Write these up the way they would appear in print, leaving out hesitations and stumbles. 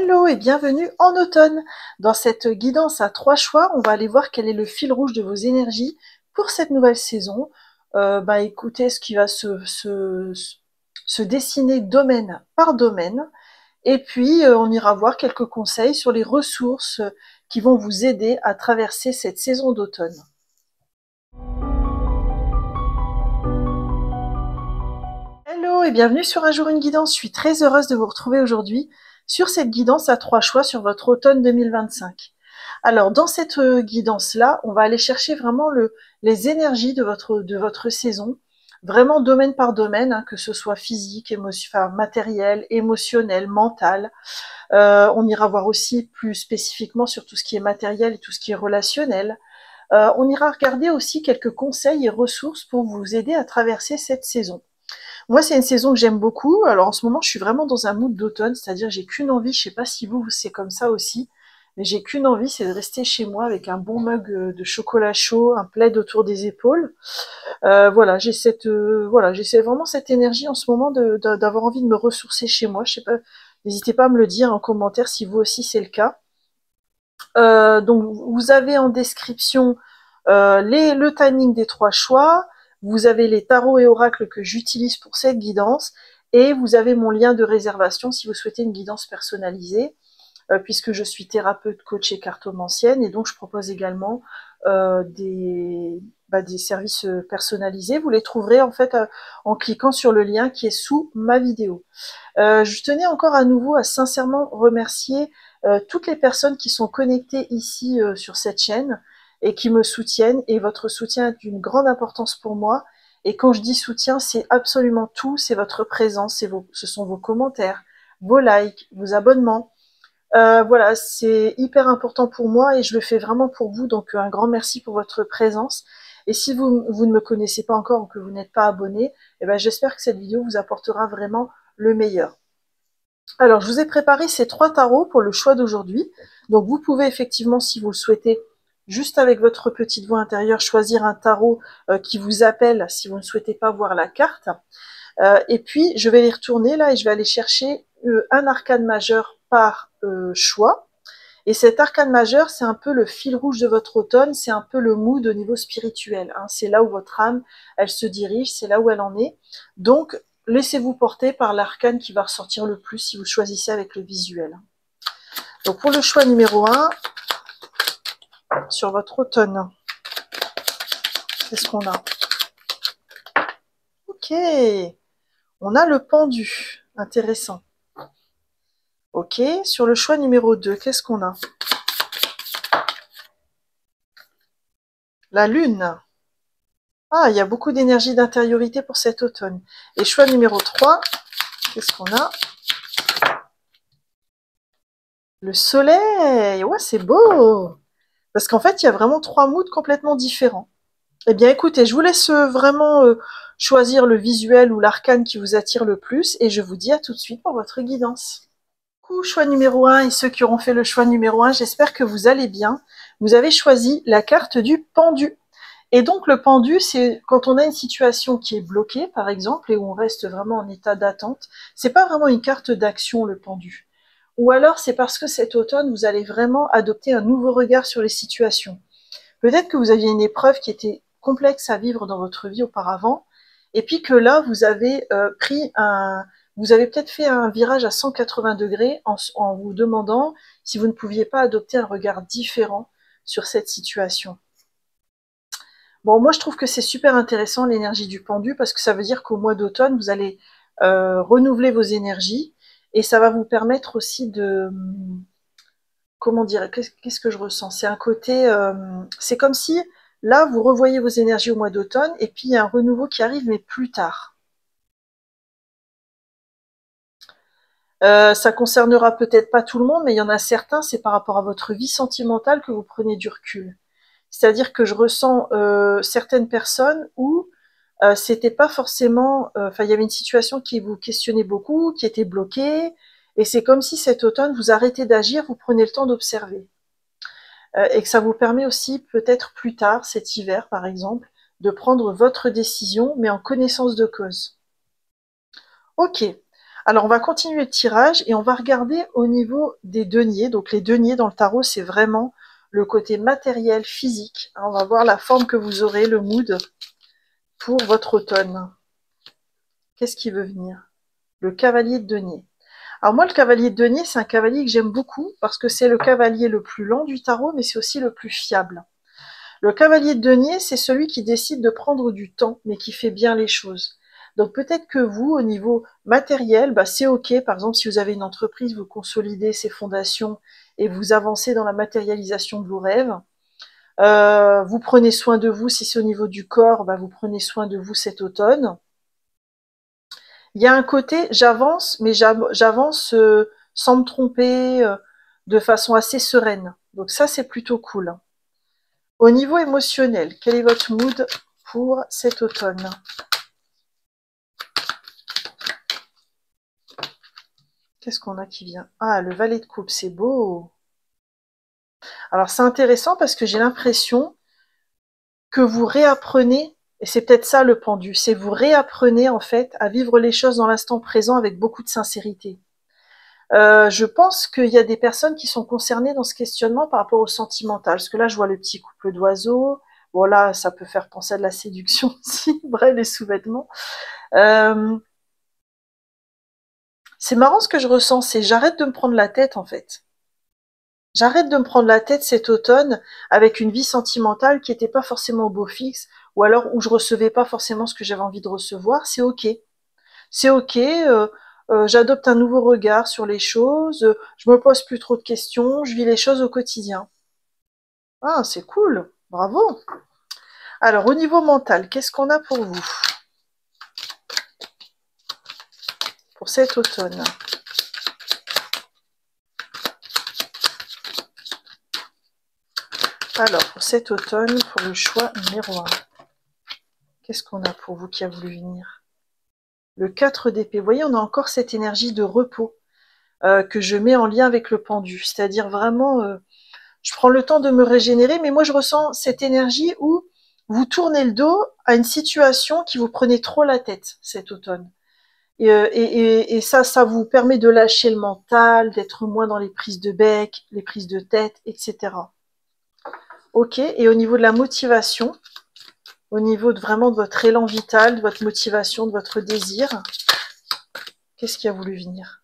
Hello et bienvenue en automne. Dans cette guidance à 3 choix, on va aller voir quel est le fil rouge de vos énergies pour cette nouvelle saison. Écoutez ce qui va se dessiner domaine par domaine. Et puis, on ira voir quelques conseils sur les ressources qui vont vous aider à traverser cette saison d'automne. Hello et bienvenue sur Un jour une guidance. Je suis très heureuse de vous retrouver aujourd'hui sur cette guidance à 3 choix sur votre automne 2025. Alors, dans cette guidance-là, on va aller chercher vraiment les énergies de votre saison, vraiment domaine par domaine, hein, que ce soit physique, matériel, émotionnel, mental. On ira voir aussi plus spécifiquement sur tout ce qui est matériel et tout ce qui est relationnel. On ira regarder aussi quelques conseils et ressources pour vous aider à traverser cette saison. Moi, c'est une saison que j'aime beaucoup. Alors en ce moment, je suis vraiment dans un mood d'automne, c'est-à-dire j'ai qu'une envie, je sais pas si vous, c'est comme ça aussi, mais j'ai qu'une envie, c'est de rester chez moi avec un bon mug de chocolat chaud, un plaid autour des épaules. Voilà, j'ai vraiment cette énergie en ce moment d'avoir envie de me ressourcer chez moi. Je sais pas, n'hésitez pas à me le dire en commentaire si vous aussi c'est le cas. Donc vous avez en description le timing des 3 choix. Vous avez les tarots et oracles que j'utilise pour cette guidance et vous avez mon lien de réservation si vous souhaitez une guidance personnalisée, puisque je suis thérapeute, coach et cartomancienne et donc je propose également des services personnalisés. Vous les trouverez en fait en cliquant sur le lien qui est sous ma vidéo. Je tenais encore à nouveau à sincèrement remercier toutes les personnes qui sont connectées ici sur cette chaîne et qui me soutiennent, et votre soutien est d'une grande importance pour moi. Et quand je dis soutien, c'est absolument tout, c'est votre présence, ce sont vos commentaires, vos likes, vos abonnements. Voilà, c'est hyper important pour moi et je le fais vraiment pour vous, donc un grand merci pour votre présence. Et si vous ne me connaissez pas encore ou que vous n'êtes pas abonné, eh ben, j'espère que cette vidéo vous apportera vraiment le meilleur. Alors, je vous ai préparé ces 3 tarots pour le choix d'aujourd'hui. Donc, vous pouvez effectivement, si vous le souhaitez, juste avec votre petite voix intérieure, choisir un tarot qui vous appelle si vous ne souhaitez pas voir la carte. Et puis, je vais les retourner là et je vais aller chercher un arcane majeur par choix. Et cet arcane majeur, c'est un peu le fil rouge de votre automne, c'est un peu le mood au niveau spirituel. Hein. C'est là où votre âme, elle se dirige, c'est là où elle en est. Donc, laissez-vous porter par l'arcane qui va ressortir le plus si vous choisissez avec le visuel. Donc, pour le choix numéro 1, sur votre automne, qu'est-ce qu'on a? Ok, on a le pendu, intéressant. Ok, sur le choix numéro 2, qu'est-ce qu'on a? La lune. Ah, il y a beaucoup d'énergie d'intériorité pour cet automne. Et choix numéro 3, qu'est-ce qu'on a? Le soleil. Ouais, c'est beau. Parce qu'en fait, il y a vraiment 3 moods complètement différents. Eh bien, écoutez, je vous laisse vraiment choisir le visuel ou l'arcane qui vous attire le plus. Et je vous dis à tout de suite pour votre guidance. Choix numéro 1 et ceux qui auront fait le choix numéro 1, j'espère que vous allez bien. Vous avez choisi la carte du pendu. Et donc le pendu, c'est quand on a une situation qui est bloquée, par exemple, et où on reste vraiment en état d'attente. C'est pas vraiment une carte d'action, le pendu. Ou alors c'est parce que cet automne, vous allez vraiment adopter un nouveau regard sur les situations. Peut-être que vous aviez une épreuve qui était complexe à vivre dans votre vie auparavant, et puis que là, vous avez vous avez peut-être fait un virage à 180 degrés en vous demandant si vous ne pouviez pas adopter un regard différent sur cette situation. Bon, moi, je trouve que c'est super intéressant l'énergie du pendu parce que ça veut dire qu'au mois d'automne, vous allez renouveler vos énergies et ça va vous permettre aussi de... Comment dire? Qu'est-ce que je ressens? C'est un côté... c'est comme si, là, vous revoyez vos énergies au mois d'automne et puis il y a un renouveau qui arrive, mais plus tard. Ça concernera peut-être pas tout le monde, mais il y en a certains, c'est par rapport à votre vie sentimentale que vous prenez du recul. C'est-à-dire que je ressens certaines personnes où c'était pas forcément... il y avait une situation qui vous questionnait beaucoup, qui était bloquée, et c'est comme si cet automne, vous arrêtez d'agir, vous prenez le temps d'observer. Et que ça vous permet aussi, peut-être plus tard, cet hiver par exemple, de prendre votre décision, mais en connaissance de cause. Ok. Alors, on va continuer le tirage et on va regarder au niveau des deniers. Donc, les deniers dans le tarot, c'est vraiment le côté matériel, physique. On va voir la forme que vous aurez, le mood pour votre automne. Qu'est-ce qui veut venir? Le cavalier de denier. Alors moi, le cavalier de denier, c'est un cavalier que j'aime beaucoup parce que c'est le cavalier le plus lent du tarot, mais c'est aussi le plus fiable. Le cavalier de denier, c'est celui qui décide de prendre du temps, mais qui fait bien les choses. Donc peut-être que vous, au niveau matériel, c'est ok. Par exemple, si vous avez une entreprise, vous consolidez ses fondations et vous avancez dans la matérialisation de vos rêves. Vous prenez soin de vous. Si c'est au niveau du corps, vous prenez soin de vous cet automne. Il y a un côté, j'avance, mais j'avance sans me tromper, de façon assez sereine. Donc ça, c'est plutôt cool. Au niveau émotionnel, quel est votre mood pour cet automne? Qu'est-ce qu'on a qui vient? Ah, le valet de coupe, c'est beau. Alors c'est intéressant parce que j'ai l'impression que vous réapprenez, et c'est peut-être ça le pendu, c'est vous réapprenez en fait à vivre les choses dans l'instant présent avec beaucoup de sincérité. Je pense qu'il y a des personnes qui sont concernées dans ce questionnement par rapport au sentimental. Parce que là, je vois le petit couple d'oiseaux. Bon, là, ça peut faire penser à de la séduction aussi, bref, les sous-vêtements. C'est marrant ce que je ressens, c'est j'arrête de me prendre la tête, en fait. J'arrête de me prendre la tête cet automne avec une vie sentimentale qui n'était pas forcément au beau fixe, ou alors où je recevais pas forcément ce que j'avais envie de recevoir. C'est ok. C'est ok, j'adopte un nouveau regard sur les choses, je me pose plus trop de questions, je vis les choses au quotidien. Ah, c'est cool, bravo. Alors, au niveau mental, qu'est-ce qu'on a pour vous? Pour cet automne. Alors, pour cet automne, pour le choix numéro 1. Qu'est-ce qu'on a pour vous qui a voulu venir? Le 4 d'épée. Vous voyez, on a encore cette énergie de repos que je mets en lien avec le pendu. C'est-à-dire vraiment, je prends le temps de me régénérer, mais moi je ressens cette énergie où vous tournez le dos à une situation qui vous prenait trop la tête cet automne. Et ça vous permet de lâcher le mental, d'être moins dans les prises de bec, les prises de tête, etc. Ok, et au niveau de la motivation, au niveau de vraiment de votre élan vital, de votre motivation, de votre désir, qu'est-ce qui a voulu venir?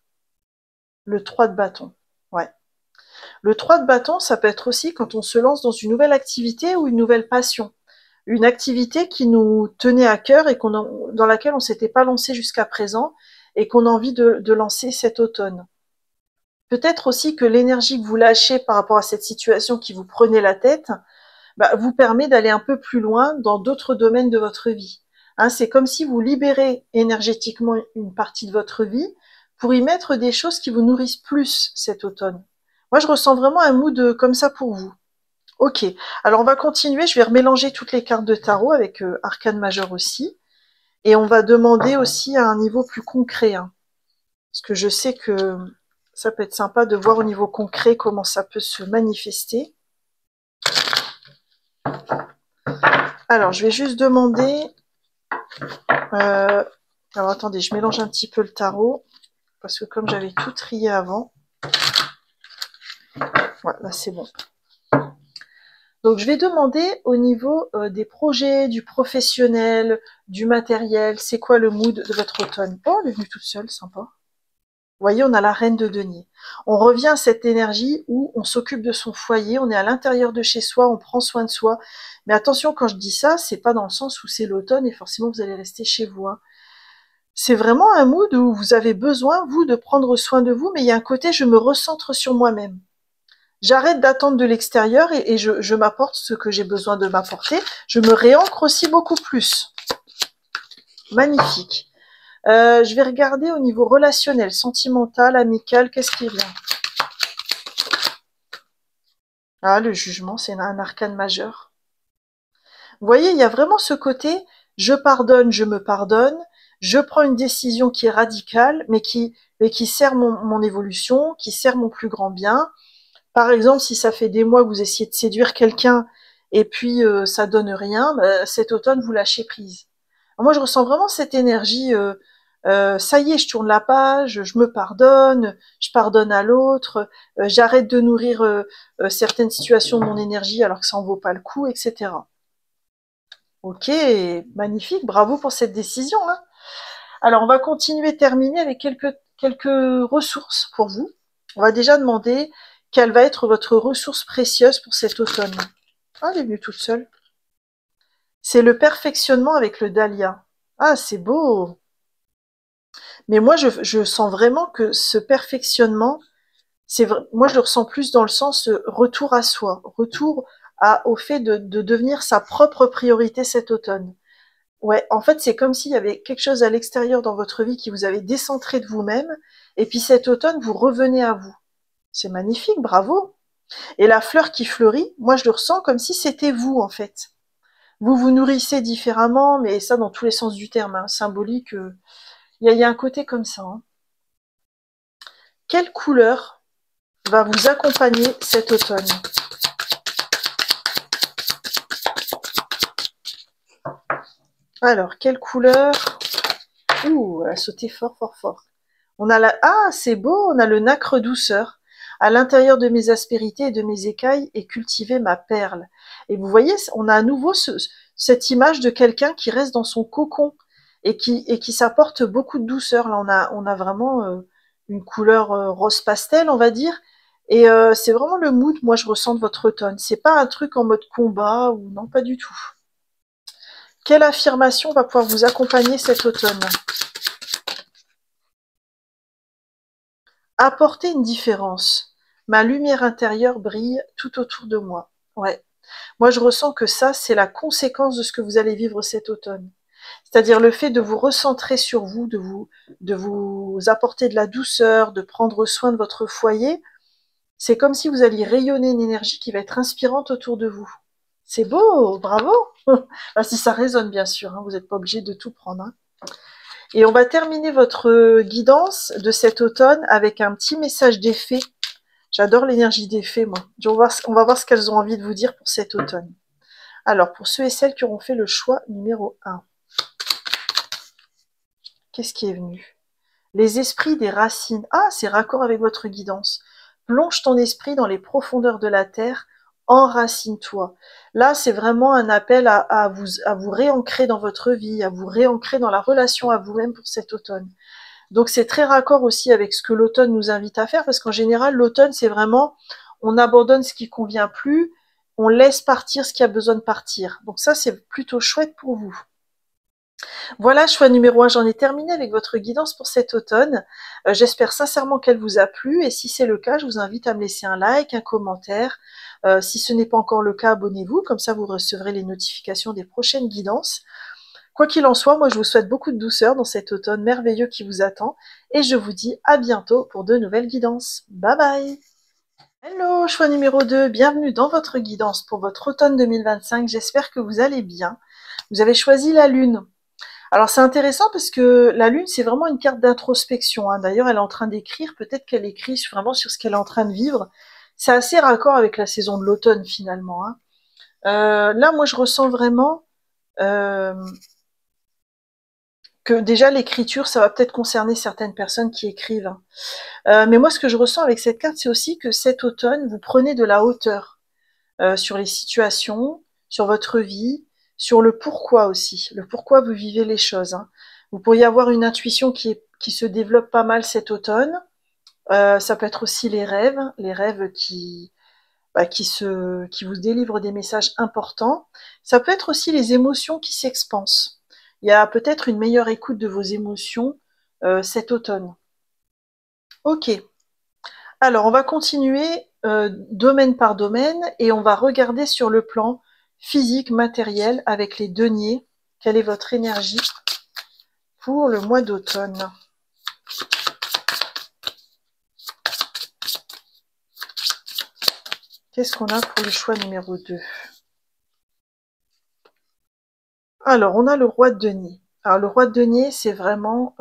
Le 3 de bâton, ouais. Le 3 de bâton, ça peut être aussi quand on se lance dans une nouvelle activité ou une nouvelle passion. Une activité qui nous tenait à cœur et dans laquelle on ne s'était pas lancé jusqu'à présent et qu'on a envie de lancer cet automne. Peut-être aussi que l'énergie que vous lâchez par rapport à cette situation qui vous prenait la tête vous permet d'aller un peu plus loin dans d'autres domaines de votre vie. Hein, c'est comme si vous libérez énergétiquement une partie de votre vie pour y mettre des choses qui vous nourrissent plus cet automne. Moi, je ressens vraiment un mood comme ça pour vous. Ok, alors on va continuer, je vais remélanger toutes les cartes de tarot avec arcane majeur aussi. Et on va demander aussi à un niveau plus concret. Hein, parce que je sais que ça peut être sympa de voir au niveau concret comment ça peut se manifester. Alors, je vais juste demander... alors, attendez, je mélange un petit peu le tarot. Parce que comme j'avais tout trié avant... Voilà, là c'est bon. Donc, je vais demander au niveau des projets, du professionnel, du matériel, c'est quoi le mood de votre automne? Oh, elle est venue toute seule, sympa. Vous voyez, on a la reine de denier. On revient à cette énergie où on s'occupe de son foyer, on est à l'intérieur de chez soi, on prend soin de soi. Mais attention, quand je dis ça, c'est pas dans le sens où c'est l'automne et forcément vous allez rester chez vous. Hein. C'est vraiment un mood où vous avez besoin, vous, de prendre soin de vous, mais il y a un côté, je me recentre sur moi-même. J'arrête d'attendre de l'extérieur et je m'apporte ce que j'ai besoin de m'apporter. Je me réancre aussi beaucoup plus. Magnifique. Je vais regarder au niveau relationnel, sentimental, amical, qu'est-ce qui vient? Ah, le jugement, c'est un arcane majeur. Vous voyez, il y a vraiment ce côté, je pardonne, je me pardonne, je prends une décision qui est radicale, mais qui sert mon évolution, qui sert mon plus grand bien. Par exemple, si ça fait des mois que vous essayez de séduire quelqu'un et puis ça donne rien, cet automne, vous lâchez prise. Alors moi, je ressens vraiment cette énergie Ça y est, je tourne la page, je me pardonne, je pardonne à l'autre, j'arrête de nourrir certaines situations de mon énergie alors que ça en vaut pas le coup, etc. Ok, magnifique, bravo pour cette décision, hein. Alors, on va continuer, terminer avec quelques ressources pour vous. On va déjà demander quelle va être votre ressource précieuse pour cet automne. Ah, elle est venue toute seule. C'est le perfectionnement avec le dahlia. Ah, c'est beau. Mais moi, je sens vraiment que ce perfectionnement, moi, je le ressens plus dans le sens retour à soi, au fait de devenir sa propre priorité cet automne. Ouais, en fait, c'est comme s'il y avait quelque chose à l'extérieur dans votre vie qui vous avait décentré de vous-même, et puis cet automne, vous revenez à vous. C'est magnifique, bravo. Et la fleur qui fleurit, moi, je le ressens comme si c'était vous, en fait. Vous vous nourrissez différemment, mais ça dans tous les sens du terme, hein, symbolique. Il y a un côté comme ça, hein. Quelle couleur va vous accompagner cet automne? Alors, quelle couleur? Ouh, elle a sauté fort, fort, fort. On a Ah, c'est beau, on a le nacre douceur. À l'intérieur de mes aspérités et de mes écailles est cultivée ma perle. Et vous voyez, on a à nouveau cette image de quelqu'un qui reste dans son cocon et qui s'apporte beaucoup de douceur. Là, on a vraiment une couleur rose pastel, on va dire. Et c'est vraiment le mood, moi, je ressens de votre automne. C'est pas un truc en mode combat ou non, pas du tout. Quelle affirmation va pouvoir vous accompagner cet automne? Apporter une différence. Ma lumière intérieure brille tout autour de moi. Ouais. Moi, je ressens que ça, c'est la conséquence de ce que vous allez vivre cet automne. C'est-à-dire le fait de vous recentrer sur vous, de vous apporter de la douceur, de prendre soin de votre foyer. C'est comme si vous alliez rayonner une énergie qui va être inspirante autour de vous. C'est beau, bravo. Enfin, si ça résonne, bien sûr, hein, vous n'êtes pas obligé de tout prendre, hein. Et on va terminer votre guidance de cet automne avec un petit message des fées. J'adore l'énergie des fées, moi. On va voir ce qu'elles ont envie de vous dire pour cet automne. Alors, pour ceux et celles qui auront fait le choix numéro 1, qu'est-ce qui est venu? Les esprits des racines. Ah, c'est raccord avec votre guidance. Plonge ton esprit dans les profondeurs de la terre, enracine-toi. Là, c'est vraiment un appel à vous réancrer dans votre vie, à vous réancrer dans la relation à vous-même pour cet automne. Donc c'est très raccord aussi avec ce que l'automne nous invite à faire, parce qu'en général, l'automne, c'est vraiment, on abandonne ce qui convient plus, on laisse partir ce qui a besoin de partir. Donc ça, c'est plutôt chouette pour vous. Voilà, choix numéro 1, j'en ai terminé avec votre guidance pour cet automne. J'espère sincèrement qu'elle vous a plu, et si c'est le cas, je vous invite à me laisser un like, un commentaire. Si ce n'est pas encore le cas, abonnez-vous, comme ça vous recevrez les notifications des prochaines guidances. Quoi qu'il en soit, moi je vous souhaite beaucoup de douceur dans cet automne merveilleux qui vous attend, et je vous dis à bientôt pour de nouvelles guidances. Bye bye! Hello, choix numéro 2, bienvenue dans votre guidance pour votre automne 2025, j'espère que vous allez bien. Vous avez choisi la Lune. Alors c'est intéressant parce que la Lune, c'est vraiment une carte d'introspection, hein. D'ailleurs, elle est en train d'écrire, peut-être qu'elle écrit vraiment sur ce qu'elle est en train de vivre. C'est assez raccord avec la saison de l'automne finalement, hein. Là, moi je ressens vraiment... Euh, que déjà l'écriture, ça va peut-être concerner certaines personnes qui écrivent, hein. Mais moi, ce que je ressens avec cette carte, c'est aussi que cet automne, vous prenez de la hauteur sur les situations, sur votre vie, sur le pourquoi aussi, le pourquoi vous vivez les choses, hein. Vous pourriez avoir une intuition qui se développe pas mal cet automne. Ça peut être aussi les rêves qui vous délivrent des messages importants. Ça peut être aussi les émotions qui s'expansent. Il y a peut-être une meilleure écoute de vos émotions cet automne. Ok, alors on va continuer domaine par domaine et on va regarder sur le plan physique, matériel, avec les deniers. Quelle est votre énergie pour le mois d'automne? Qu'est-ce qu'on a pour le choix numéro 2? Alors, on a le roi de denier. Alors, le roi de denier, c'est vraiment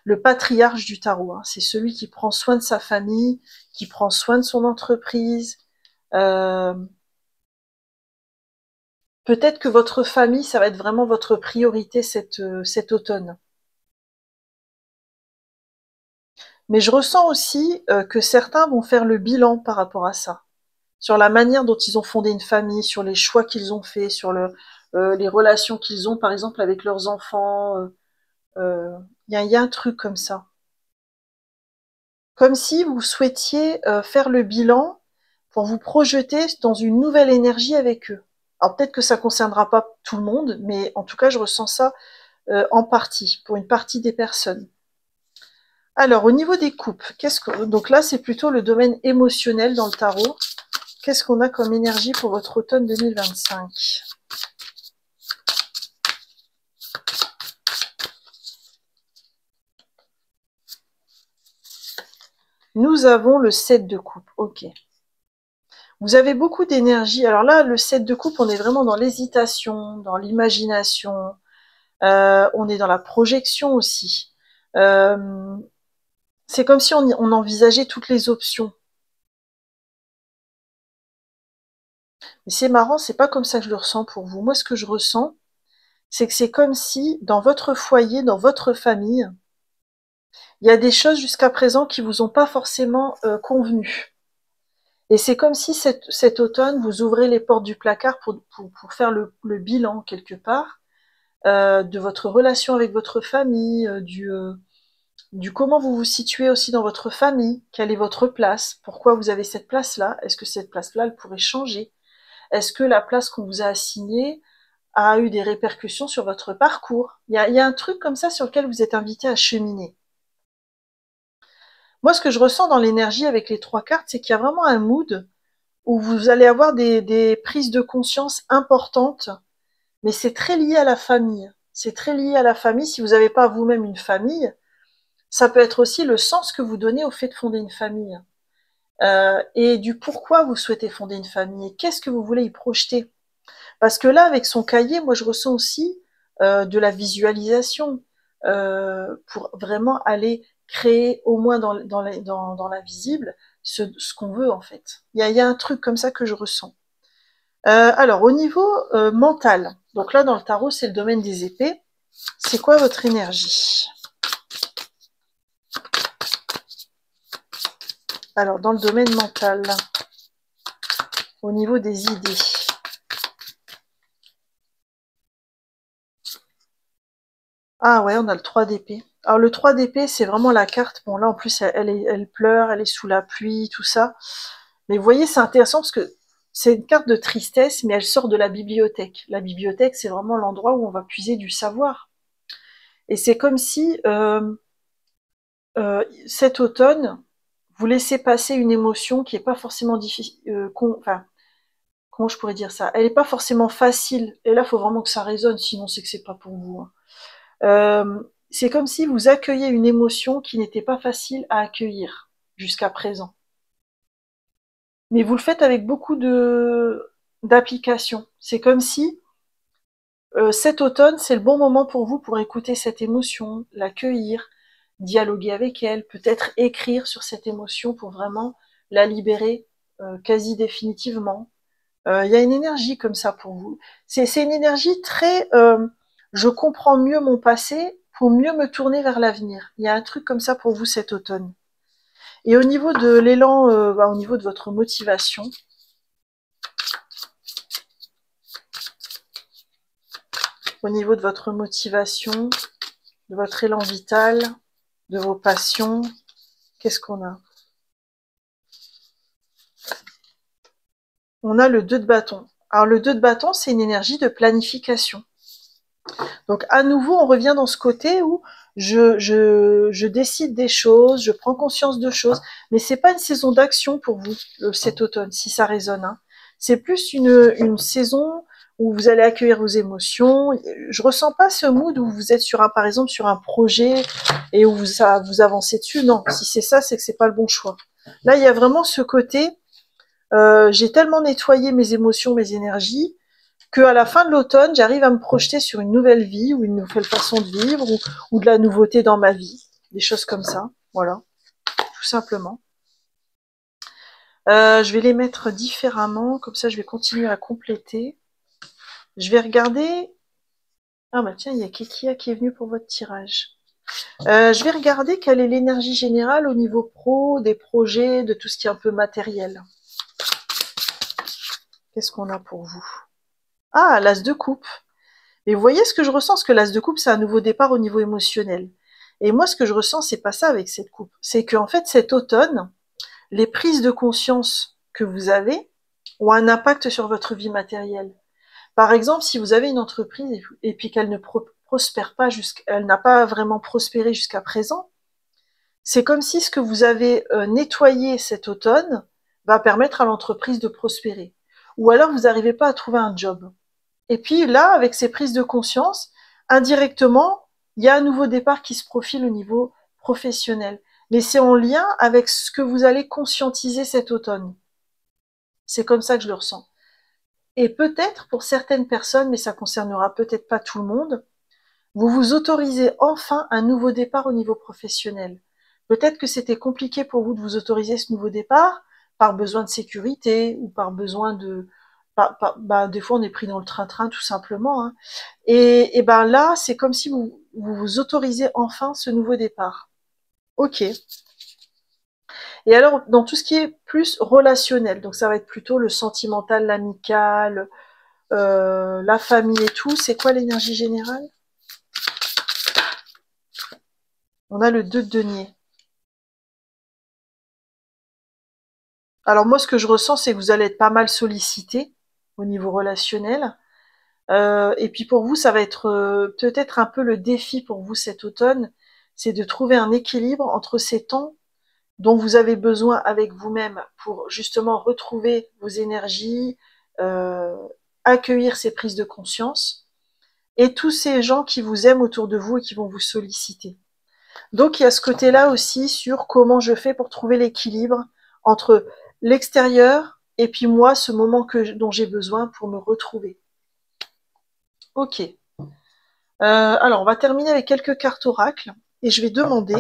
le patriarche du tarot, hein. C'est celui qui prend soin de sa famille, qui prend soin de son entreprise. Euh, Peut-être que votre famille, ça va être vraiment votre priorité cet automne. Mais je ressens aussi que certains vont faire le bilan par rapport à ça, sur la manière dont ils ont fondé une famille, sur les choix qu'ils ont faits, sur les relations qu'ils ont, par exemple, avec leurs enfants. Il y a un truc comme ça. Comme si vous souhaitiez faire le bilan pour vous projeter dans une nouvelle énergie avec eux. Alors peut-être que ça concernera pas tout le monde, mais en tout cas, je ressens ça en partie, pour une partie des personnes. Alors, au niveau des coupes, donc là, c'est plutôt le domaine émotionnel dans le tarot. Qu'est-ce qu'on a comme énergie pour votre automne 2025? Nous avons le 7 de coupe, ok. Vous avez beaucoup d'énergie. Alors là, le 7 de coupe, on est vraiment dans l'hésitation, dans l'imagination, on est dans la projection aussi. C'est comme si on envisageait toutes les options. Mais c'est marrant, c'est pas comme ça que je le ressens pour vous. Moi, ce que je ressens, c'est que c'est comme si, dans votre foyer, dans votre famille, il y a des choses jusqu'à présent qui vous ont pas forcément convenu. Et c'est comme si cet automne, vous ouvrez les portes du placard pour faire le bilan quelque part de votre relation avec votre famille, du comment vous vous situez aussi dans votre famille, quelle est votre place, pourquoi vous avez cette place-là, est-ce que cette place-là, elle pourrait changer, est-ce que la place qu'on vous a assignée a eu des répercussions sur votre parcours. Il y a un truc comme ça sur lequel vous êtes invité à cheminer. Moi, ce que je ressens dans l'énergie avec les 3 cartes, c'est qu'il y a vraiment un mood où vous allez avoir des prises de conscience importantes, mais c'est très lié à la famille. C'est très lié à la famille. Si vous n'avez pas vous-même une famille, ça peut être aussi le sens que vous donnez au fait de fonder une famille. Et du pourquoi vous souhaitez fonder une famille, et qu'est-ce que vous voulez y projeter. Parce que là, avec son cahier, moi, je ressens aussi de la visualisation pour vraiment aller créer, au moins dans l'invisible, ce qu'on veut, en fait. Il y a un truc comme ça que je ressens. Alors, au niveau mental, donc là, dans le tarot, c'est le domaine des épées. C'est quoi votre énergie? Alors, dans le domaine mental, au niveau des idées. Ah ouais, on a le 3 d'épée. Alors le 3 d'épée, c'est vraiment la carte. Bon là en plus elle pleure, elle est sous la pluie, tout ça. Mais vous voyez, c'est intéressant parce que c'est une carte de tristesse, mais elle sort de la bibliothèque. La bibliothèque, c'est vraiment l'endroit où on va puiser du savoir. Et c'est comme si cet automne, vous laissez passer une émotion qui est pas forcément difficile. Enfin, comment je pourrais dire ça? Elle est pas forcément facile. Et là, il faut vraiment que ça résonne, sinon c'est que c'est pas pour vous, hein. C'est comme si vous accueillez une émotion qui n'était pas facile à accueillir jusqu'à présent. Mais vous le faites avec beaucoup d'application. C'est comme si cet automne, c'est le bon moment pour vous pour écouter cette émotion, l'accueillir, dialoguer avec elle, peut-être écrire sur cette émotion pour vraiment la libérer quasi définitivement. Il y a une énergie comme ça pour vous. C'est une énergie très je comprends mieux mon passé pour mieux me tourner vers l'avenir. Il y a un truc comme ça pour vous cet automne. Et au niveau de l'élan, au niveau de votre motivation, au niveau de votre motivation, de votre élan vital, de vos passions, qu'est-ce qu'on a? On a le 2 de bâton. Alors le 2 de bâton, c'est une énergie de planification. Donc à nouveau, on revient dans ce côté où je décide des choses, je prends conscience de choses, mais c'est pas une saison d'action pour vous cet automne, si ça résonne, hein. C'est plus une saison où vous allez accueillir vos émotions. Je ressens pas ce mood où vous êtes par exemple sur un projet et où vous avancez dessus. Non, si c'est ça, c'est que c'est pas le bon choix. Là, il y a vraiment ce côté. J'ai tellement nettoyé mes émotions, mes énergies, qu'à la fin de l'automne, j'arrive à me projeter sur une nouvelle vie ou une nouvelle façon de vivre ou de la nouveauté dans ma vie. Des choses comme ça. Voilà. Tout simplement. Je vais les mettre différemment. Comme ça, je vais continuer à compléter. Je vais regarder. Ah bah tiens, il y a Kekia qui est venue pour votre tirage. Je vais regarder quelle est l'énergie générale au niveau pro, des projets, de tout ce qui est un peu matériel. Qu'est-ce qu'on a pour vous? Ah, l'as de coupe. Et vous voyez ce que je ressens, ce que l'as de coupe, c'est un nouveau départ au niveau émotionnel. Et moi, ce que je ressens, c'est pas ça avec cette coupe. C'est qu'en fait, cet automne, les prises de conscience que vous avez ont un impact sur votre vie matérielle. Par exemple, si vous avez une entreprise et puis qu'elle ne prospère pas elle n'a pas vraiment prospéré jusqu'à présent, c'est comme si ce que vous avez nettoyé cet automne va permettre à l'entreprise de prospérer. Ou alors vous n'arrivez pas à trouver un job. Et puis là, avec ces prises de conscience, indirectement, il y a un nouveau départ qui se profile au niveau professionnel. Mais c'est en lien avec ce que vous allez conscientiser cet automne. C'est comme ça que je le ressens. Et peut-être pour certaines personnes, mais ça concernera peut-être pas tout le monde, vous vous autorisez enfin un nouveau départ au niveau professionnel. Peut-être que c'était compliqué pour vous de vous autoriser ce nouveau départ par besoin de sécurité ou par besoin de... des fois, on est pris dans le train-train tout simplement. Hein. Et ben là, c'est comme si vous autorisez enfin ce nouveau départ. Ok. Et alors, dans tout ce qui est plus relationnel, donc ça va être plutôt le sentimental, l'amical, la famille et tout, c'est quoi l'énergie générale? On a le 2 de denier. Alors moi, ce que je ressens, c'est que vous allez être pas mal sollicité au niveau relationnel. Et puis pour vous, ça va être peut-être un peu le défi pour vous cet automne, c'est de trouver un équilibre entre ces temps dont vous avez besoin avec vous-même pour justement retrouver vos énergies, euh, accueillir ces prises de conscience, et tous ces gens qui vous aiment autour de vous et qui vont vous solliciter. Donc il y a ce côté-là aussi sur comment je fais pour trouver l'équilibre entre l'extérieur et puis moi, ce moment dont j'ai besoin pour me retrouver. Ok. Alors on va terminer avec quelques cartes oracles et je vais demander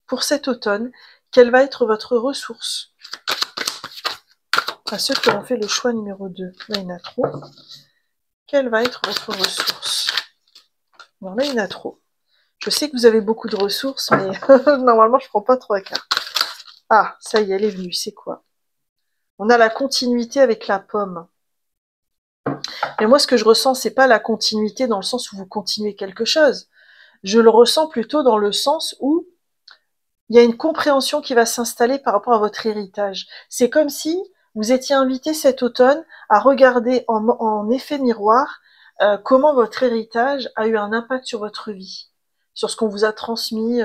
pour cet automne quelle va être votre ressource. À ceux qui ont fait le choix numéro 2, là il y en a trop. Quelle va être votre ressource? Bon là il y en a trop. Je sais que vous avez beaucoup de ressources, mais normalement je prends pas 3 cartes. Ah, ça y est, elle est venue, c'est quoi? On a la continuité avec la pomme. Et moi, ce que je ressens, c'est pas la continuité dans le sens où vous continuez quelque chose. Je le ressens plutôt dans le sens où il y a une compréhension qui va s'installer par rapport à votre héritage. C'est comme si vous étiez invité cet automne à regarder en effet miroir comment votre héritage a eu un impact sur votre vie, sur ce qu'on vous a transmis,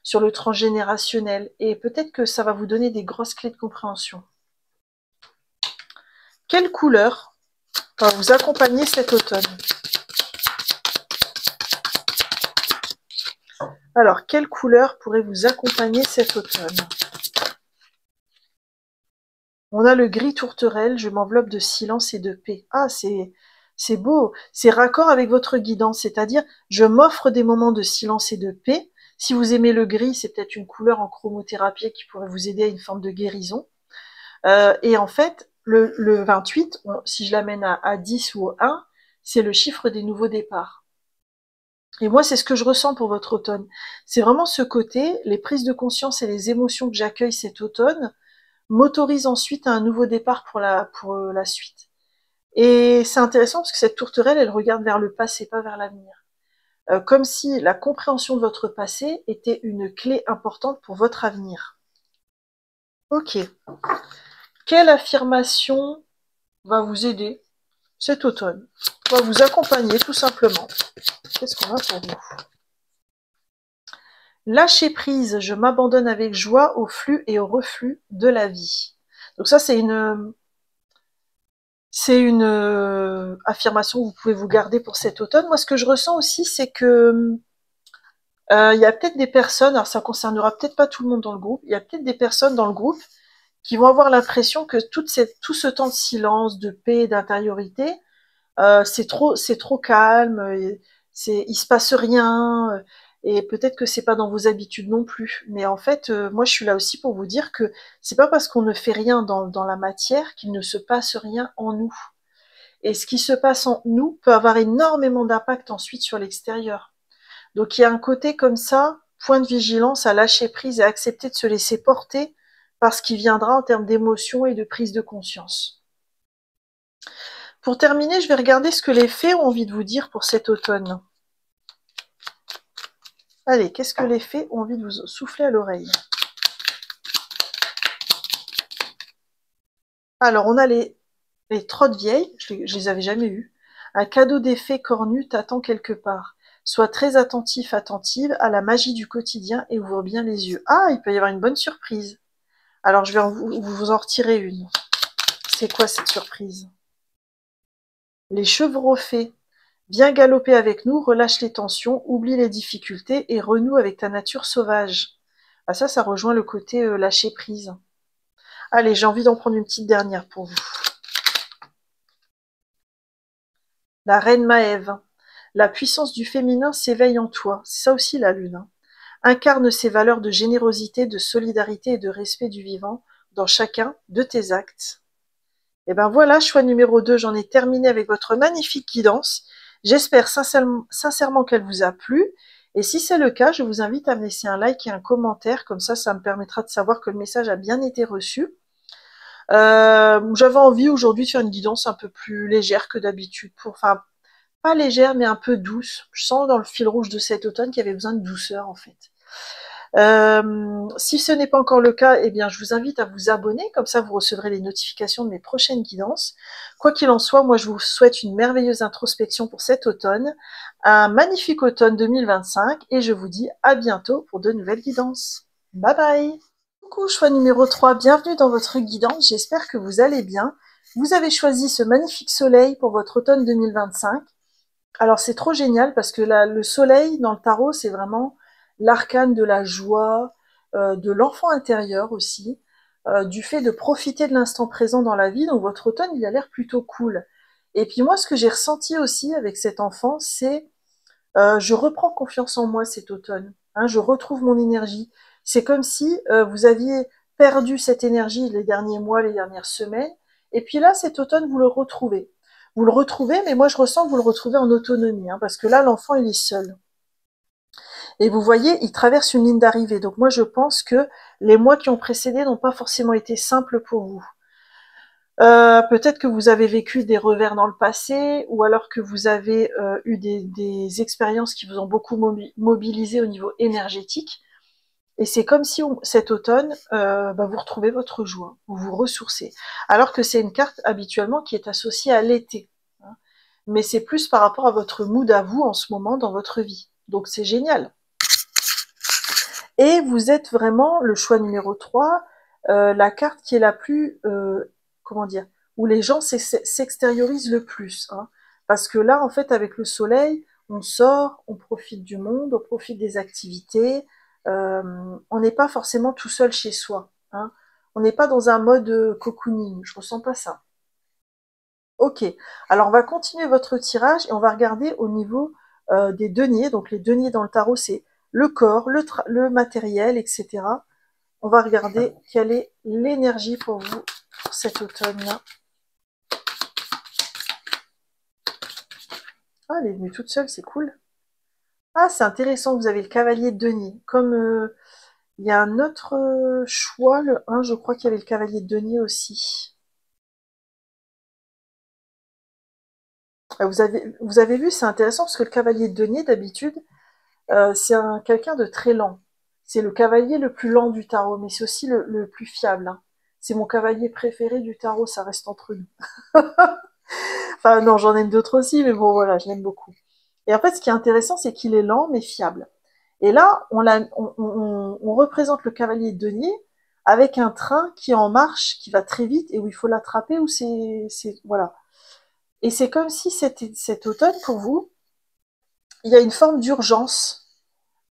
sur le transgénérationnel. Et peut-être que ça va vous donner des grosses clés de compréhension. Quelle couleur va vous accompagner cet automne? Alors, quelle couleur pourrait vous accompagner cet automne? On a le gris tourterelle, je m'enveloppe de silence et de paix. Ah, c'est beau, c'est raccord avec votre guidance, c'est-à-dire je m'offre des moments de silence et de paix. Si vous aimez le gris, c'est peut-être une couleur en chromothérapie qui pourrait vous aider à une forme de guérison. Et en fait, le 28, si je l'amène à 10 ou à 1, c'est le chiffre des nouveaux départs. Et moi, c'est ce que je ressens pour votre automne. C'est vraiment ce côté, les prises de conscience et les émotions que j'accueille cet automne m'autorisent ensuite à un nouveau départ pour la suite. Et c'est intéressant parce que cette tourterelle, elle regarde vers le passé, pas vers l'avenir. Comme si la compréhension de votre passé était une clé importante pour votre avenir. Ok. Quelle affirmation va vous aider cet automne? Va vous accompagner tout simplement. Qu'est-ce qu'on a pour vous? Lâcher prise, je m'abandonne avec joie au flux et au reflux de la vie. Donc ça, c'est une affirmation que vous pouvez vous garder pour cet automne. Moi, ce que je ressens aussi, c'est que il y a peut-être des personnes, alors ça concernera peut-être pas tout le monde dans le groupe, il y a peut-être des personnes dans le groupe qui vont avoir l'impression que tout ce temps de silence, de paix, d'intériorité, c'est trop calme, il se passe rien, et peut-être que c'est pas dans vos habitudes non plus. Mais en fait, moi, je suis là aussi pour vous dire que c'est pas parce qu'on ne fait rien dans la matière qu'il ne se passe rien en nous. Et ce qui se passe en nous peut avoir énormément d'impact ensuite sur l'extérieur. Donc il y a un côté comme ça, point de vigilance, à lâcher prise et à accepter de se laisser porter par ce qui viendra en termes d'émotion et de prise de conscience. Pour terminer, je vais regarder ce que les fées ont envie de vous dire pour cet automne. Allez, qu'est-ce que les fées ont envie de vous souffler à l'oreille? Alors, on a les trottes vieilles, je les avais jamais eues. Un cadeau des fées cornues t'attend quelque part. Sois très attentif, attentive à la magie du quotidien et ouvre bien les yeux. Ah, il peut y avoir une bonne surprise. Alors, je vais vous en retirer une. C'est quoi cette surprise? Les chevreaux fées. Viens galoper avec nous, relâche les tensions, oublie les difficultés et renoue avec ta nature sauvage. Ah ça rejoint le côté lâcher prise. Allez, j'ai envie d'en prendre une petite dernière pour vous. La reine Maève. La puissance du féminin s'éveille en toi. C'est ça aussi la lune. Incarne ces valeurs de générosité, de solidarité et de respect du vivant dans chacun de tes actes. Et ben voilà, choix numéro 2, j'en ai terminé avec votre magnifique guidance. J'espère sincèrement qu'elle vous a plu. Et si c'est le cas, je vous invite à me laisser un like et un commentaire. Comme ça me permettra de savoir que le message a bien été reçu. J'avais envie aujourd'hui de faire une guidance un peu plus légère que d'habitude. Enfin, pas légère, mais un peu douce. Je sens dans le fil rouge de cet automne qu'il y avait besoin de douceur, en fait. Si ce n'est pas encore le cas, eh bien, je vous invite à vous abonner, comme ça vous recevrez les notifications de mes prochaines guidances. Quoi qu'il en soit, moi je vous souhaite une merveilleuse introspection pour cet automne, un magnifique automne 2025, et je vous dis à bientôt pour de nouvelles guidances. Bye bye! Coucou, choix numéro 3, bienvenue dans votre guidance, j'espère que vous allez bien. Vous avez choisi ce magnifique soleil pour votre automne 2025. Alors c'est trop génial parce que le soleil dans le tarot, c'est vraiment l'arcane de la joie, de l'enfant intérieur aussi, du fait de profiter de l'instant présent dans la vie. Donc votre automne, il a l'air plutôt cool. Et puis moi, ce que j'ai ressenti aussi avec cet enfant, c'est je reprends confiance en moi cet automne. Hein, je retrouve mon énergie. C'est comme si vous aviez perdu cette énergie les derniers mois, les dernières semaines. Et puis là, cet automne, vous le retrouvez. Vous le retrouvez, mais moi je ressens que vous le retrouvez en autonomie, hein, parce que là, l'enfant, il est seul. Et vous voyez, il traverse une ligne d'arrivée. Donc moi, je pense que les mois qui ont précédé n'ont pas forcément été simples pour vous. Peut-être que vous avez vécu des revers dans le passé, ou alors que vous avez eu des expériences qui vous ont beaucoup mobilisé au niveau énergétique. Et c'est comme si cet automne, vous retrouvez votre joie, vous vous ressourcez. Alors que c'est une carte habituellement qui est associée à l'été. Hein. Mais c'est plus par rapport à votre mood à vous en ce moment dans votre vie. Donc c'est génial. Et vous êtes vraiment le choix numéro 3, la carte qui est la plus, comment dire, où les gens s'extériorisent le plus. Hein. Parce que là, en fait, avec le soleil, on sort, on profite du monde, on profite des activités, on n'est pas forcément tout seul chez soi. Hein. On n'est pas dans un mode cocooning, je ressens pas ça. Ok, alors on va continuer votre tirage et on va regarder au niveau des deniers. Donc les deniers dans le tarot, c'est le corps, le matériel, etc. On va regarder quelle est l'énergie pour vous pour cet automne-là. Ah, elle est venue toute seule, c'est cool. Ah, c'est intéressant, vous avez le cavalier de denier. Comme il y a un autre choix, le 1, je crois qu'il y avait le cavalier de denier aussi. Vous avez vu, c'est intéressant parce que le cavalier de denier, d'habitude, c'est quelqu'un de très lent. C'est le cavalier le plus lent du tarot, mais c'est aussi le plus fiable. Hein. C'est mon cavalier préféré du tarot, ça reste entre nous. Enfin non, j'en aime d'autres aussi, mais bon voilà, je l'aime beaucoup. Et en fait, ce qui est intéressant, c'est qu'il est lent mais fiable. Et là, on représente le cavalier de denier avec un train qui est en marche, qui va très vite et où il faut l'attraper, ou voilà. Et c'est comme si cet automne, pour vous, il y a une forme d'urgence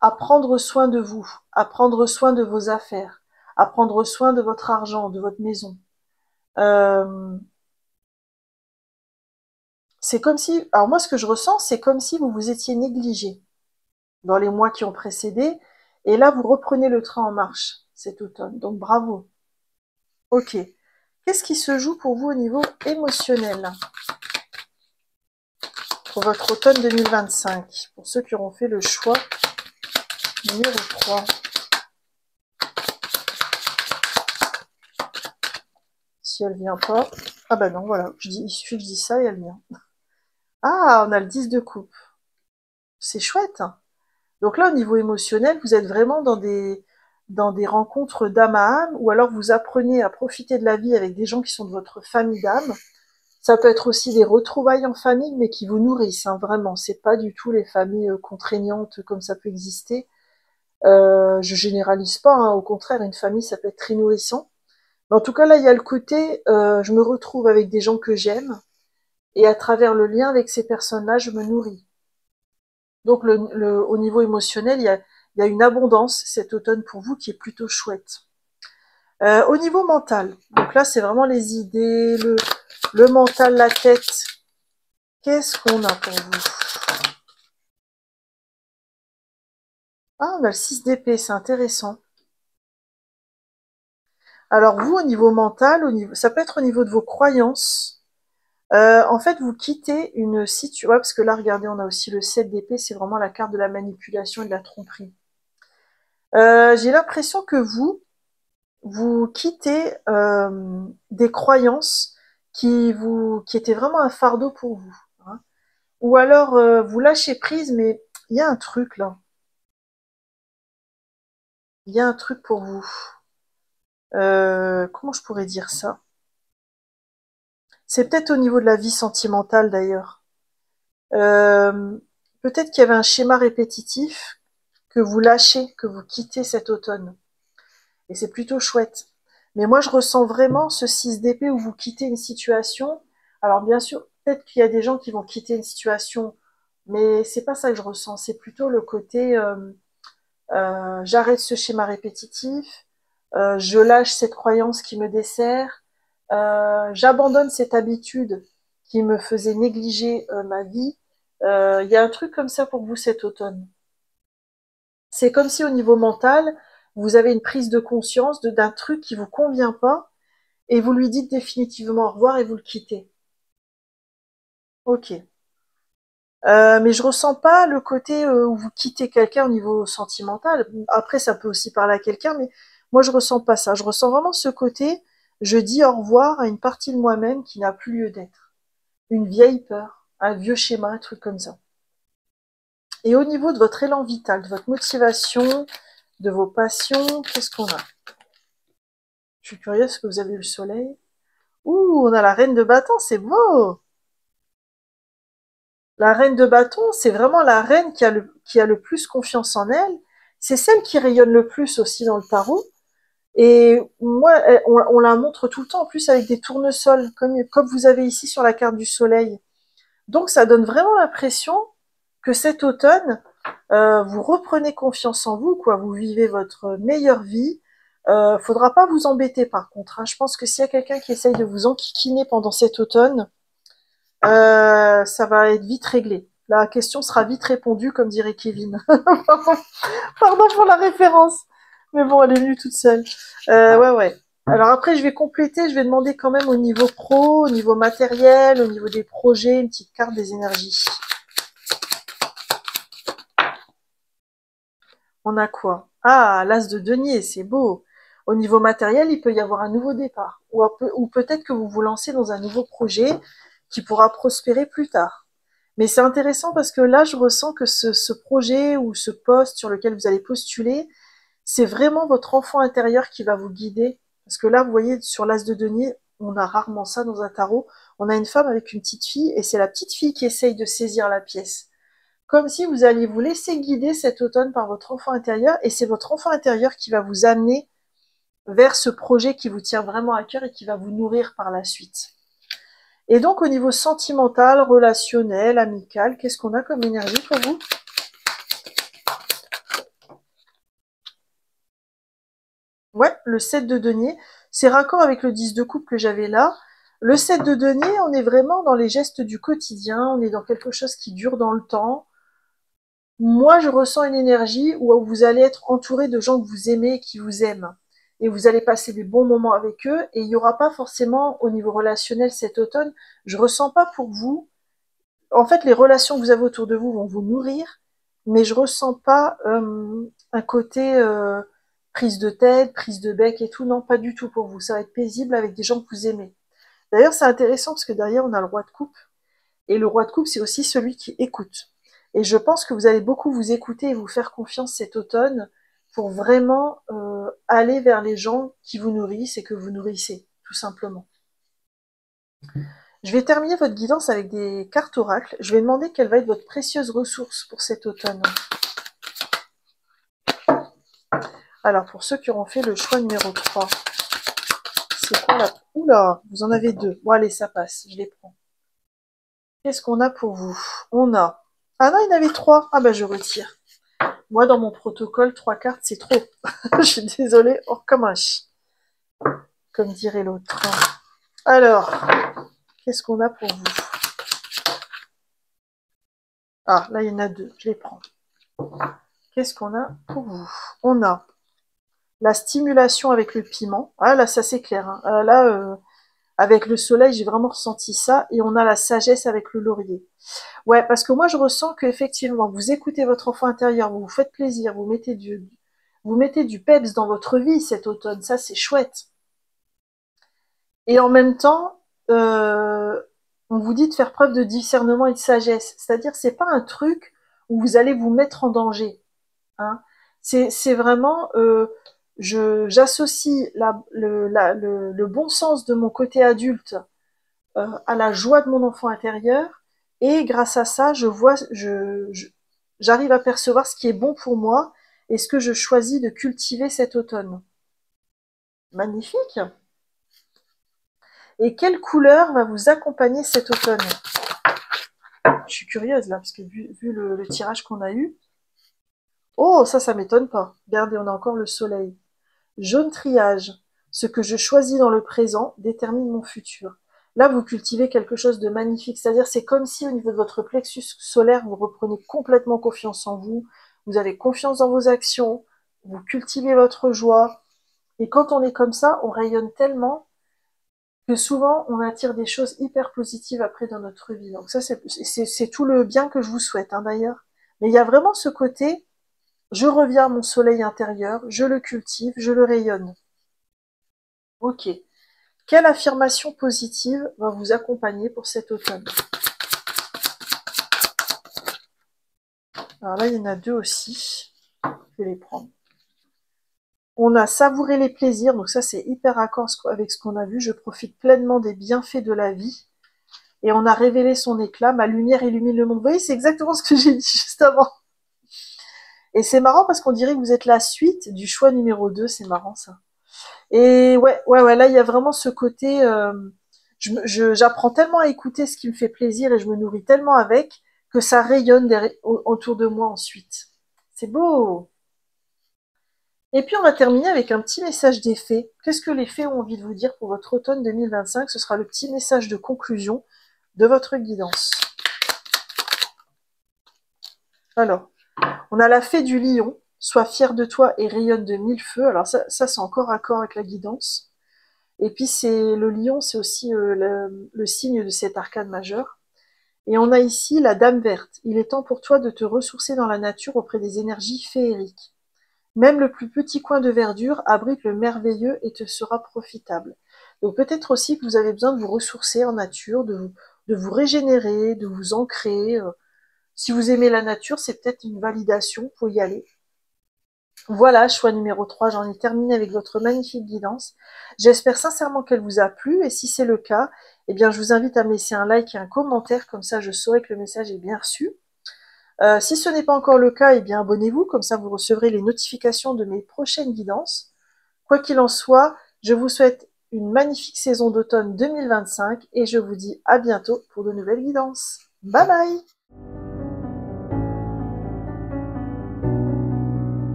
à prendre soin de vous, à prendre soin de vos affaires, à prendre soin de votre argent, de votre maison. Euh, c'est comme si, alors moi ce que je ressens, c'est comme si vous vous étiez négligé dans les mois qui ont précédé, et là vous reprenez le train en marche cet automne. Donc bravo. Ok. Qu'est-ce qui se joue pour vous au niveau émotionnel? pour votre automne 2025, pour ceux qui auront fait le choix numéro 3. Si elle vient pas... Ah bah non, voilà, il suffit que je dise ça et elle vient. Ah, on a le 10 de coupe. C'est chouette, hein. Donc là, au niveau émotionnel, vous êtes vraiment dans des rencontres d'âme à âme, ou alors vous apprenez à profiter de la vie avec des gens qui sont de votre famille d'âme. Ça peut être aussi des retrouvailles en famille, mais qui vous nourrissent, hein, vraiment. C'est pas du tout les familles contraignantes comme ça peut exister. Je généralise pas, hein, au contraire, une famille, ça peut être très nourrissant. Mais en tout cas, là, il y a le côté, je me retrouve avec des gens que j'aime, et à travers le lien avec ces personnes-là, je me nourris. Donc, au niveau émotionnel, il y a une abondance cet automne pour vous qui est plutôt chouette. Au niveau mental, donc là, c'est vraiment les idées, le mental, la tête. Qu'est-ce qu'on a pour vous? Ah, on a le 6 d'épée, c'est intéressant. Alors vous, au niveau mental, ça peut être au niveau de vos croyances. En fait, vous quittez une situation, ouais, parce que là, regardez, on a aussi le 7 d'épée, c'est vraiment la carte de la manipulation et de la tromperie. J'ai l'impression que vous quittez des croyances qui étaient vraiment un fardeau pour vous, hein. Ou alors, vous lâchez prise, mais il y a un truc là. Il y a un truc pour vous. Comment je pourrais dire ça? C'est peut-être au niveau de la vie sentimentale d'ailleurs. Euh, Peut-être qu'il y avait un schéma répétitif que vous lâchez, que vous quittez cet automne. Et c'est plutôt chouette. Mais moi, je ressens vraiment ce 6 d'épée où vous quittez une situation. Alors bien sûr, peut-être qu'il y a des gens qui vont quitter une situation, mais c'est pas ça que je ressens. C'est plutôt le côté j'arrête ce schéma répétitif, je lâche cette croyance qui me dessert, j'abandonne cette habitude qui me faisait négliger ma vie. Il y a un truc comme ça pour vous cet automne. C'est comme si au niveau mental, vous avez une prise de conscience d'un truc qui vous convient pas et vous lui dites définitivement au revoir et vous le quittez. Ok. Mais je ressens pas le côté où vous quittez quelqu'un au niveau sentimental. Après, ça peut aussi parler à quelqu'un, mais moi, je ressens pas ça. Je ressens vraiment ce côté, je dis au revoir à une partie de moi-même qui n'a plus lieu d'être. Une vieille peur, un vieux schéma, un truc comme ça. Et au niveau de votre élan vital, de votre motivation, de vos passions, qu'est-ce qu'on a? Je suis curieuse parce que vous avez eu le soleil. Ouh, on a la reine de bâton, c'est beau! La reine de bâton, c'est vraiment la reine qui a le plus confiance en elle. C'est celle qui rayonne le plus aussi dans le tarot. Et moi, on la montre tout le temps, en plus avec des tournesols, comme vous avez ici sur la carte du soleil. Donc ça donne vraiment l'impression que cet automne, vous reprenez confiance en vous, quoi. Vous vivez votre meilleure vie. Faudra pas vous embêter par contre, hein. Je pense que s'il y a quelqu'un qui essaye de vous enquiquiner pendant cet automne, ça va être vite réglé. La question sera vite répondue, comme dirait Kevin. Pardon pour la référence. Mais bon, elle est venue toute seule. Ouais, ouais. Alors après, je vais compléter, je vais demander quand même au niveau pro, au niveau matériel, au niveau des projets, une petite carte des énergies. On a quoi? Ah, l'as de denier, c'est beau. Au niveau matériel, il peut y avoir un nouveau départ. Ou peut-être que vous vous lancez dans un nouveau projet qui pourra prospérer plus tard. Mais c'est intéressant parce que là, je ressens que ce projet ou ce poste sur lequel vous allez postuler, c'est vraiment votre enfant intérieur qui va vous guider. Parce que là, vous voyez, sur l'as de denier, on a rarement ça dans un tarot. On a une femme avec une petite fille et c'est la petite fille qui essaye de saisir la pièce. Comme si vous alliez vous laisser guider cet automne par votre enfant intérieur et c'est votre enfant intérieur qui va vous amener vers ce projet qui vous tient vraiment à cœur et qui va vous nourrir par la suite. Et donc au niveau sentimental, relationnel, amical, qu'est-ce qu'on a comme énergie pour vous? Ouais, le 7 de denier, c'est raccord avec le 10 de coupe que j'avais là. Le 7 de denier, on est vraiment dans les gestes du quotidien, on est dans quelque chose qui dure dans le temps. Moi, je ressens une énergie où vous allez être entouré de gens que vous aimez et qui vous aiment. Et vous allez passer des bons moments avec eux. Et il n'y aura pas forcément, au niveau relationnel cet automne, je ressens pas pour vous en fait, les relations que vous avez autour de vous vont vous nourrir, mais je ressens pas un côté prise de tête, prise de bec et tout. Non, pas du tout pour vous. Ça va être paisible avec des gens que vous aimez. D'ailleurs, c'est intéressant parce que derrière, on a le roi de coupe. Et le roi de coupe, c'est aussi celui qui écoute. Et je pense que vous allez beaucoup vous écouter et vous faire confiance cet automne pour vraiment aller vers les gens qui vous nourrissent et que vous nourrissez, tout simplement. Je vais terminer votre guidance avec des cartes oracles. Je vais demander quelle va être votre précieuse ressource pour cet automne. Alors, pour ceux qui auront fait le choix numéro 3, c'est quoi la... Oula, vous en avez 2. Bon, allez, ça passe, je les prends. Qu'est-ce qu'on a pour vous? On a... Ah non, il y en avait 3. Ah bah, je retire. Moi, dans mon protocole, 3 cartes, c'est trop. Je suis désolée, on recommence. Comme dirait l'autre. Alors, qu'est-ce qu'on a pour vous? Ah, là, il y en a 2. Je les prends. Qu'est-ce qu'on a pour vous? On a la stimulation avec le piment. Ah, là, ça, c'est clair. Hein. Là, avec le soleil, j'ai vraiment ressenti ça. Et on a la sagesse avec le laurier. Ouais, parce que moi, je ressens qu'effectivement, vous écoutez votre enfant intérieur, vous vous faites plaisir, vous mettez du peps dans votre vie cet automne. Ça, c'est chouette. Et en même temps, on vous dit de faire preuve de discernement et de sagesse. C'est-à-dire, c'est pas un truc où vous allez vous mettre en danger. Hein. C'est vraiment, j'associe le bon sens de mon côté adulte à la joie de mon enfant intérieur, et grâce à ça, j'arrive à percevoir ce qui est bon pour moi et ce que je choisis de cultiver cet automne. Magnifique! Et quelle couleur va vous accompagner cet automne? Je suis curieuse là, parce que vu le tirage qu'on a eu. Oh, ça m'étonne pas. Regardez, on a encore le soleil. Jaune triage. Ce que je choisis dans le présent détermine mon futur. Là, vous cultivez quelque chose de magnifique. C'est-à-dire, c'est comme si au niveau de votre plexus solaire, vous reprenez complètement confiance en vous. Vous avez confiance dans vos actions. Vous cultivez votre joie. Et quand on est comme ça, on rayonne tellement que souvent, on attire des choses hyper positives après dans notre vie. Donc ça, c'est tout le bien que je vous souhaite, hein, d'ailleurs. Mais il y a vraiment ce côté, je reviens à mon soleil intérieur, je le cultive, je le rayonne. Ok. Quelle affirmation positive va vous accompagner pour cet automne? Alors là, il y en a 2 aussi. Je vais les prendre. On a savouré les plaisirs, donc ça c'est hyper raccord avec ce qu'on a vu. Je profite pleinement des bienfaits de la vie. Et on a révélé son éclat. Ma lumière illumine le monde. Vous voyez, c'est exactement ce que j'ai dit juste avant. Et c'est marrant parce qu'on dirait que vous êtes la suite du choix numéro 2. C'est marrant ça. Et ouais, là il y a vraiment ce côté... j'apprends tellement à écouter ce qui me fait plaisir et je me nourris tellement avec que ça rayonne autour de moi ensuite. C'est beau! Et puis on va terminer avec un petit message des fées. Qu'est-ce que les fées ont envie de vous dire pour votre automne 2025? Ce sera le petit message de conclusion de votre guidance. Alors, on a la fée du lion. Sois fier de toi et rayonne de 1000 feux. Alors ça c'est encore accord avec la guidance. Et puis c'est le lion, c'est aussi le signe de cet arcane majeur. Et on a ici la dame verte. Il est temps pour toi de te ressourcer dans la nature auprès des énergies féeriques. Même le plus petit coin de verdure abrite le merveilleux et te sera profitable. Donc peut-être aussi que vous avez besoin de vous ressourcer en nature, de vous régénérer, de vous ancrer. Si vous aimez la nature, c'est peut-être une validation pour y aller. Voilà, choix numéro 3, j'en ai terminé avec votre magnifique guidance. J'espère sincèrement qu'elle vous a plu, et si c'est le cas, eh bien je vous invite à me laisser un like et un commentaire, comme ça je saurai que le message est bien reçu. Si ce n'est pas encore le cas, eh bien abonnez-vous, comme ça vous recevrez les notifications de mes prochaines guidances. Quoi qu'il en soit, je vous souhaite une magnifique saison d'automne 2025 et je vous dis à bientôt pour de nouvelles guidances. Bye bye!